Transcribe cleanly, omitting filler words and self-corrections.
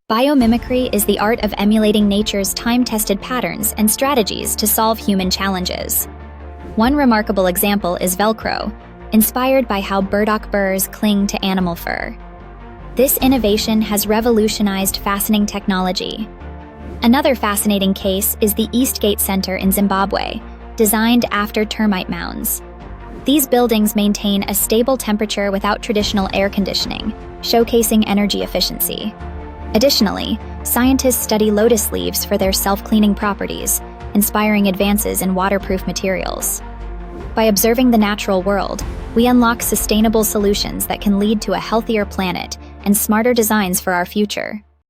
Biomimicry is the art of emulating nature's time-tested patterns and strategies to solve human challenges. One remarkable example is Velcro, inspired by how burdock burrs cling to animal fur. This innovation has revolutionized fastening technology. Another fascinating case is the Eastgate Center in Zimbabwe, designed after termite mounds. These buildings maintain a stable temperature without traditional air conditioning, showcasing energy efficiency. Additionally, scientists study lotus leaves for their self-cleaning properties, inspiring advances in waterproof materials. By observing the natural world, we unlock sustainable solutions that can lead to a healthier planet and smarter designs for our future.